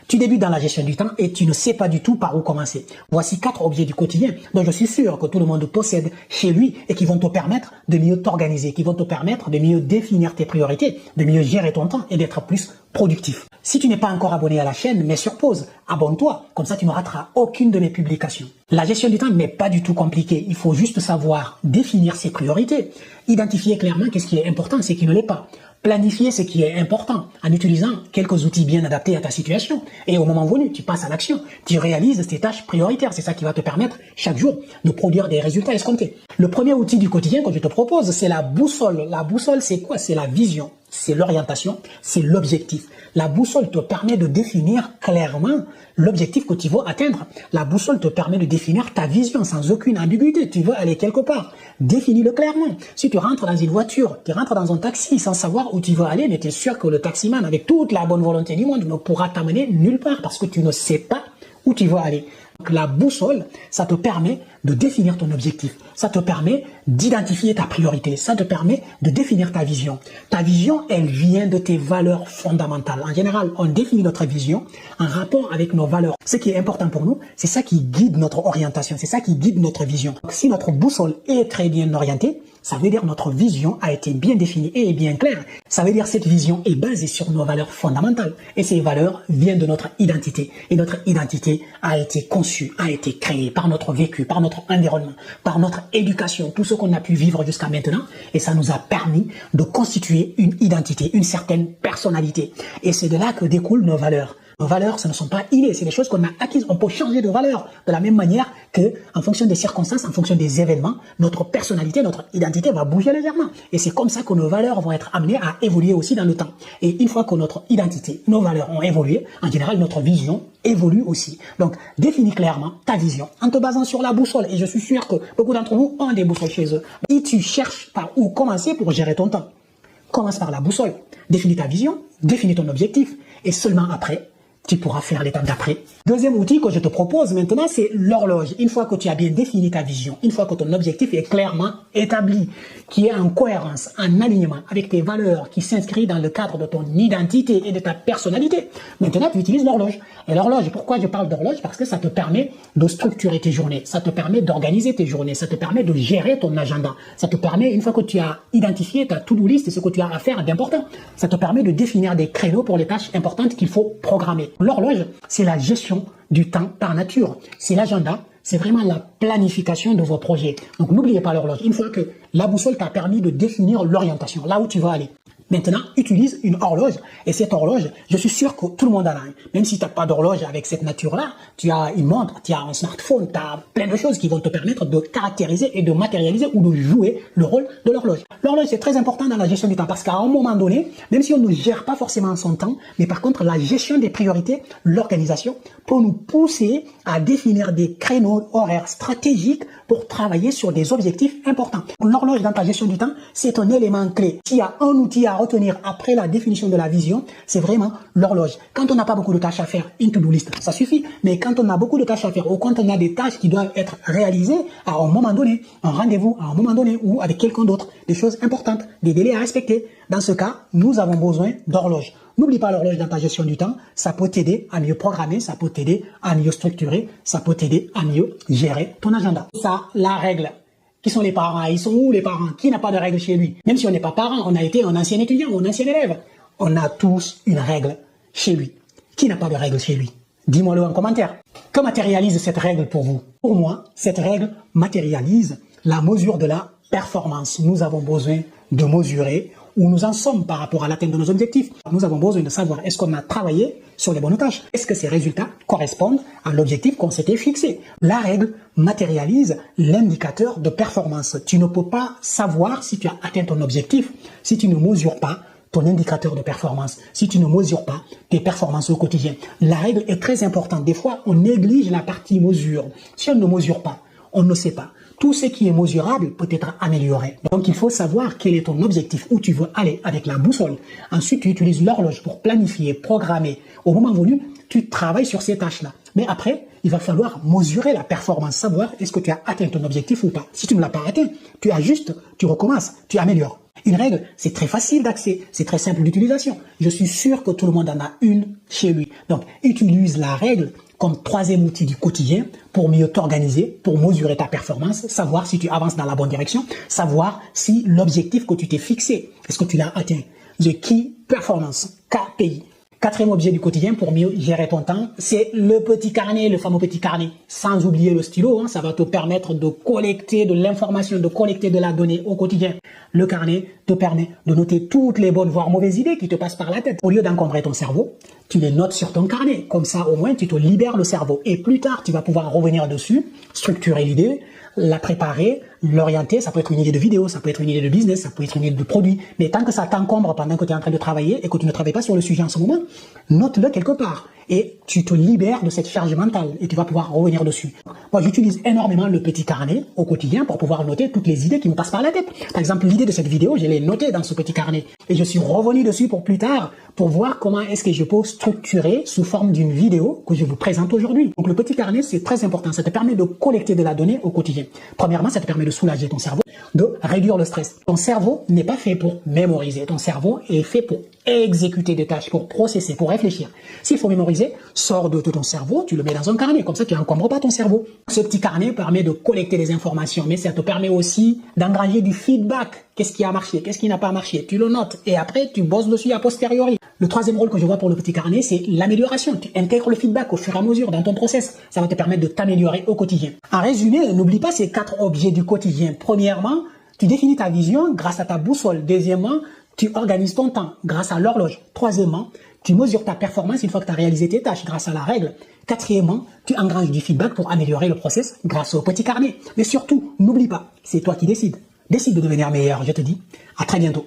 Tu débutes dans la gestion du temps et tu ne sais pas du tout par où commencer. Voici 4 objets du quotidien dont je suis sûr que tout le monde possède chez lui et qui vont te permettre de mieux t'organiser, qui vont te permettre de mieux définir tes priorités, de mieux gérer ton temps et d'être plus productif. Si tu n'es pas encore abonné à la chaîne, mets sur pause, abonne-toi, comme ça tu ne rateras aucune de mes publications. La gestion du temps n'est pas du tout compliquée, il faut juste savoir définir ses priorités, identifier clairement qu'est-ce qui est important, ce qui ne l'est pas. Planifier ce qui est important en utilisant quelques outils bien adaptés à ta situation. Et au moment venu, tu passes à l'action. Tu réalises tes tâches prioritaires. C'est ça qui va te permettre chaque jour de produire des résultats escomptés. Le premier outil du quotidien que je te propose, c'est la boussole. La boussole, c'est quoi? C'est la vision, c'est l'orientation, c'est l'objectif. La boussole te permet de définir clairement l'objectif que tu veux atteindre. La boussole te permet de définir ta vision sans aucune ambiguïté. Tu veux aller quelque part. Définis-le clairement. Si tu rentres dans une voiture, tu rentres dans un taxi sans savoir où tu veux aller, mais tu es sûr que le taximan, avec toute la bonne volonté du monde, ne pourra t'amener nulle part parce que tu ne sais pas où tu veux aller. Donc, la boussole, ça te permet de définir ton objectif. Ça te permet d'identifier ta priorité. Ça te permet de définir ta vision. Ta vision, elle vient de tes valeurs fondamentales. En général, on définit notre vision en rapport avec nos valeurs. Ce qui est important pour nous, c'est ça qui guide notre orientation. C'est ça qui guide notre vision. Donc, si notre boussole est très bien orientée, ça veut dire notre vision a été bien définie et est bien claire. Ça veut dire cette vision est basée sur nos valeurs fondamentales. Et ces valeurs viennent de notre identité. Et notre identité a été conçue, a été créée par notre vécu, par notre environnement, par notre éducation, tout ce qu'on a pu vivre jusqu'à maintenant. Et ça nous a permis de constituer une identité, une certaine personnalité. Et c'est de là que découlent nos valeurs. Nos valeurs, ce ne sont pas innées, c'est des choses qu'on a acquises. On peut changer de valeur de la même manière que, en fonction des circonstances, en fonction des événements, notre personnalité, notre identité va bouger légèrement. Et c'est comme ça que nos valeurs vont être amenées à évoluer aussi dans le temps. Et une fois que notre identité, nos valeurs ont évolué, en général, notre vision évolue aussi. Donc, définis clairement ta vision en te basant sur la boussole. Et je suis sûr que beaucoup d'entre vous ont des boussoles chez eux. Si tu cherches par où commencer pour gérer ton temps, commence par la boussole. Définis ta vision, définis ton objectif. Et seulement après, tu pourras faire l'étape d'après. Deuxième outil que je te propose maintenant, c'est l'horloge. Une fois que tu as bien défini ta vision, une fois que ton objectif est clairement établi, qui est en cohérence, en alignement avec tes valeurs, qui s'inscrit dans le cadre de ton identité et de ta personnalité, maintenant tu utilises l'horloge. Et l'horloge, pourquoi je parle d'horloge? Parce que ça te permet de structurer tes journées, ça te permet d'organiser tes journées, ça te permet de gérer ton agenda, ça te permet, une fois que tu as identifié ta to-do list et ce que tu as à faire d'important, ça te permet de définir des créneaux pour les tâches importantes qu'il faut programmer. L'horloge, c'est la gestion du temps par nature. C'est l'agenda, c'est vraiment la planification de vos projets. Donc n'oubliez pas l'horloge. Une fois que la boussole t'a permis de définir l'orientation, là où tu vas aller. Maintenant, utilise une horloge. Et cette horloge, je suis sûr que tout le monde en a. Même si tu n'as pas d'horloge avec cette nature-là, tu as une montre, tu as un smartphone, tu as plein de choses qui vont te permettre de caractériser et de matérialiser ou de jouer le rôle de l'horloge. L'horloge, c'est très important dans la gestion du temps parce qu'à un moment donné, même si on ne gère pas forcément son temps, mais par contre, la gestion des priorités, l'organisation, peut nous pousser à définir des créneaux horaires stratégiques pour travailler sur des objectifs importants. L'horloge dans ta gestion du temps, c'est un élément clé. S'il y a un outil à retenir après la définition de la vision, c'est vraiment l'horloge. Quand on n'a pas beaucoup de tâches à faire, une to-do list, ça suffit. Mais quand on a beaucoup de tâches à faire ou quand on a des tâches qui doivent être réalisées à un moment donné, un rendez-vous à un moment donné ou avec quelqu'un d'autre, des choses importantes, des délais à respecter, dans ce cas, nous avons besoin d'horloge. N'oublie pas l'horloge dans ta gestion du temps, ça peut t'aider à mieux programmer, ça peut t'aider à mieux structurer, ça peut t'aider à mieux gérer ton agenda. Ça, la règle. Qui sont les parents? Ils sont où les parents? Qui n'a pas de règle chez lui? Même si on n'est pas parent, on a été un ancien étudiant ou un ancien élève. On a tous une règle chez lui. Qui n'a pas de règle chez lui? Dis-moi-le en commentaire. Que matérialise cette règle pour vous? Pour moi, cette règle matérialise la mesure de la performance. Nous avons besoin de mesurer où nous en sommes par rapport à l'atteinte de nos objectifs. Nous avons besoin de savoir est-ce qu'on a travaillé sur les bonnes tâches. Est-ce que ces résultats correspondent à l'objectif qu'on s'était fixé? La règle matérialise l'indicateur de performance. Tu ne peux pas savoir si tu as atteint ton objectif si tu ne mesures pas ton indicateur de performance, si tu ne mesures pas tes performances au quotidien. La règle est très importante. Des fois, on néglige la partie mesure. Si on ne mesure pas, on ne sait pas. Tout ce qui est mesurable peut être amélioré. Donc, il faut savoir quel est ton objectif, où tu veux aller avec la boussole. Ensuite, tu utilises l'horloge pour planifier, programmer. Au moment venu, tu travailles sur ces tâches-là. Mais après, il va falloir mesurer la performance, savoir est-ce que tu as atteint ton objectif ou pas. Si tu ne l'as pas atteint, tu ajustes, tu recommences, tu améliores. Une règle, c'est très facile d'accès, c'est très simple d'utilisation. Je suis sûr que tout le monde en a une chez lui. Donc, utilise la règle comme troisième outil du quotidien pour mieux t'organiser, pour mesurer ta performance, savoir si tu avances dans la bonne direction, savoir si l'objectif que tu t'es fixé, est-ce que tu l'as atteint. The Key Performance, KPI. Quatrième objet du quotidien pour mieux gérer ton temps, c'est le petit carnet, le fameux petit carnet. Sans oublier le stylo, ça va te permettre de collecter de l'information, de collecter de la donnée au quotidien. Le carnet te permet de noter toutes les bonnes voire mauvaises idées qui te passent par la tête. Au lieu d'encombrer ton cerveau, tu les notes sur ton carnet. Comme ça, au moins, tu te libères le cerveau. Et plus tard, tu vas pouvoir revenir dessus, structurer l'idée, la préparer, l'orienter. Ça peut être une idée de vidéo, ça peut être une idée de business, ça peut être une idée de produit. Mais tant que ça t'encombre pendant que tu es en train de travailler et que tu ne travailles pas sur le sujet en ce moment, note-le quelque part. Et tu te libères de cette charge mentale et tu vas pouvoir revenir dessus. Moi, j'utilise énormément le petit carnet au quotidien pour pouvoir noter toutes les idées qui me passent par la tête. Par exemple, l'idée de cette vidéo, je l'ai notée dans ce petit carnet. Et je suis revenu dessus pour plus tard, pour voir comment est-ce que je peux structurer sous forme d'une vidéo que je vous présente aujourd'hui. Donc, le petit carnet, c'est très important. Ça te permet de collecter de la donnée au quotidien. Premièrement, ça te permet de soulager ton cerveau, de réduire le stress. Ton cerveau n'est pas fait pour mémoriser. Ton cerveau est fait pour exécuter des tâches, pour processer, pour réfléchir. S'il faut mémoriser, sors de ton cerveau, tu le mets dans un carnet. Comme ça, tu n'encombres pas ton cerveau. Ce petit carnet permet de collecter des informations, mais ça te permet aussi d'engranger du feedback. Qu'est-ce qui a marché? Qu'est-ce qui n'a pas marché? Tu le notes et après, tu bosses dessus a posteriori. Le troisième rôle que je vois pour le petit carnet, c'est l'amélioration. Tu intègres le feedback au fur et à mesure dans ton process. Ça va te permettre de t'améliorer au quotidien. En résumé, n'oublie pas ces 4 objets du quotidien. Premièrement, tu définis ta vision grâce à ta boussole. Deuxièmement, tu organises ton temps grâce à l'horloge. Troisièmement, tu mesures ta performance une fois que tu as réalisé tes tâches grâce à la règle. Quatrièmement, tu engranges du feedback pour améliorer le process grâce au petit carnet. Mais surtout, n'oublie pas, c'est toi qui décides. Décide de devenir meilleur, je te dis à très bientôt.